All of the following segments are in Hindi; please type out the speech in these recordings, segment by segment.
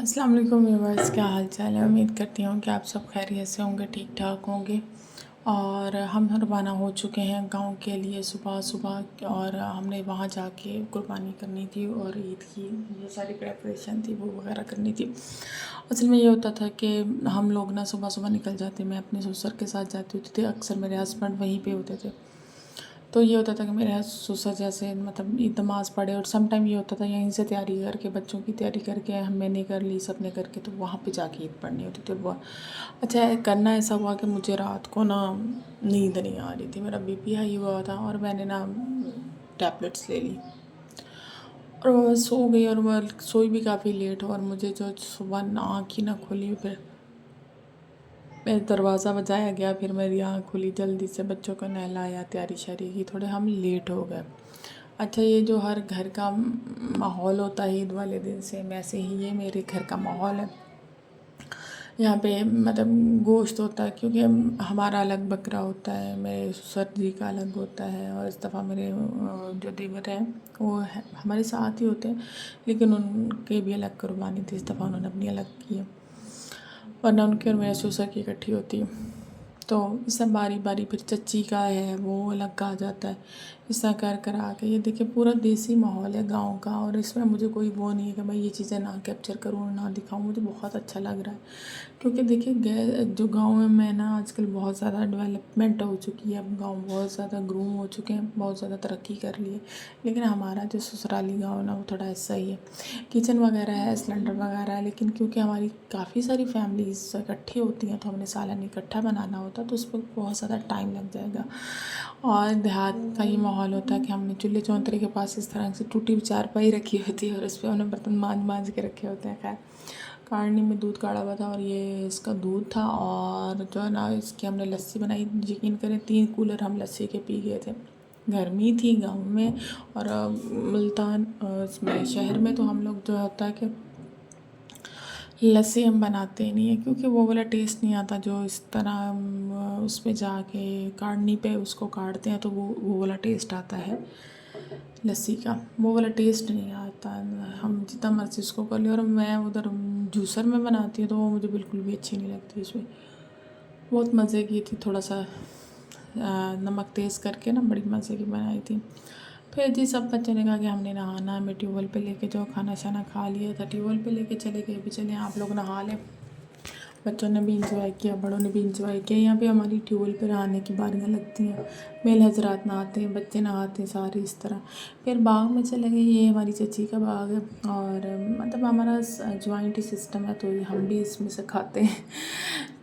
अस्सलाम वालेकुम व्यूअर्स, क्या हाल चाल है। उम्मीद करती हूँ कि आप सब खैरियत से होंगे, ठीक ठाक होंगे। और हम रवाना हो चुके हैं गांव के लिए सुबह सुबह, और हमने वहाँ जाके कुर्बानी करनी थी और ईद की जो सारी प्रेपरेशन थी वो वगैरह करनी थी। असल में ये होता था कि हम लोग ना सुबह सुबह निकल जाते, मैं अपने ससुर के साथ जाती होती थी, अक्सर मेरे हस्बैंड वहीं पे होते थे। तो ये होता था कि मेरे ससुर जैसे मतलब ईद नमाज़ पढ़े, और सम टाइम ये होता था यहीं से तैयारी करके, बच्चों की तैयारी करके मैंने कर ली, सबने करके, तो वहाँ पे जाके ईद पढ़नी होती थी। वो अच्छा करना ऐसा हुआ कि मुझे रात को ना नींद नहीं आ रही थी, मेरा बीपी हाई हुआ था और मैंने ना टैबलेट्स ले ली और मैं सो गई, और मैं सोई भी काफ़ी लेट हो, और मुझे जो सुबह आँख ही ना खुली। फिर मेरे दरवाज़ा बजाया गया, फिर मेरी आँख खुली, जल्दी से बच्चों को नहलाया, तैयारी शैयारी की, थोड़े हम लेट हो गए। अच्छा, ये जो हर घर का माहौल होता है ईद वाले दिन, से वैसे ही ये मेरे घर का माहौल है। यहाँ पे मतलब गोश्त होता है, क्योंकि हमारा अलग बकरा होता है, मेरे ससुर जी का अलग होता है, और इस दफ़ा मेरे जो देवर हैं वो है हमारे साथ ही होते हैं, लेकिन उनके भी अलग कुर्बानी थी, इस दफ़ा उन्होंने अपनी अलग की है, वरना उनकी और मेरे ससुर की इकट्ठी होती है। तो इस सब बारी बारी, फिर चच्ची का है वो अलग कहा जाता है, इस तरह कर कर आके ये देखिए पूरा देसी माहौल है गांव का, और इसमें मुझे कोई वो नहीं है कि मैं ये चीज़ें ना कैप्चर करूँ ना दिखाऊँ, मुझे बहुत अच्छा लग रहा है। क्योंकि देखिए जो गांव में ना आजकल बहुत ज़्यादा डेवलपमेंट हो चुकी है, अब गांव बहुत ज़्यादा ग्रूम हो चुके हैं, बहुत ज़्यादा तरक्की कर ली है, लेकिन हमारा जो ससुराली गाँव है ना वो थोड़ा ऐसा ही है। किचन वगैरह है, सिलेंडर वगैरह है, लेकिन क्योंकि हमारी काफ़ी सारी फैमिलीज इकट्ठी होती हैं, तो हमने सालन इकट्ठा बनाना होता, तो उस पर बहुत ज़्यादा टाइम लग जाएगा। और देहात का ये माहौल होता है कि हमने चूल्हे चौंतरे के पास इस तरह से टूटी चारपाई रखी होती है, और उस पर हमने बर्तन मांज मांज के रखे होते हैं। खैर, काढ़नी में दूध काढ़ा हुआ था, और ये इसका दूध था, और जो है ना इसकी हमने लस्सी बनाई। यकीन करें 3 कूलर हम लस्सी के पी गए थे। गर्मी थी गांव में, और मुल्तान इसमें शहर में तो हम लोग जो होता है कि लस्सी हम बनाते ही नहीं है, क्योंकि वो वाला टेस्ट नहीं आता जो इस तरह हम उस पे जाके काढ़नी पे उसको काढ़ते हैं, तो वो वाला टेस्ट आता है लस्सी का, वो वाला टेस्ट नहीं आता। हम जितना मर्ज़ी उसको कर ले, और मैं उधर जूसर में बनाती हूँ तो वो मुझे बिल्कुल भी अच्छी नहीं लगती। उसमें बहुत मज़े की थी, थोड़ा सा नमक तेज़ करके ना, बड़ी मज़े की बनाई थी। फिर जी सब बच्चों ने कहा कि हमने नहाना है, मैं ट्यूबवेल पे लेके जाओ, खाना शाना खा लिया था, ट्यूबवेल पे लेके चले गए, भी चले आप लोग नहा लें। बच्चों ने भी इंजॉय किया, बड़ों ने भी इंजॉय किया। यहाँ पे हमारी ट्यूबवेल पे नहाने की बारियाँ लगती हैं, मेल हजरात नहाते हैं, बच्चे नहाते हैं सारे इस तरह। फिर बाग में चले गए, ये हमारी चाची का बाग है, और मतलब हमारा जॉइंट सिस्टम है, तो हम भी इसमें से खाते हैं।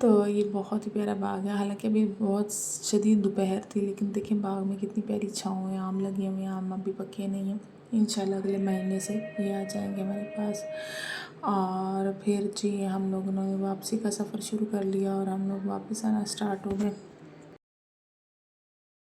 तो ये बहुत ही प्यारा बाग है, हालांकि अभी बहुत शदीद दोपहर थी, लेकिन देखें बाग में कितनी प्यारी छाँव है, आम लगे हुए हैं, आम अभी पके नहीं हैं, इंशाल्लाह अगले महीने से ये आ जाएंगे हमारे पास। और फिर जी हम लोगों ने वापसी का सफ़र शुरू कर लिया, और हम लोग वापस आना स्टार्ट हो गए।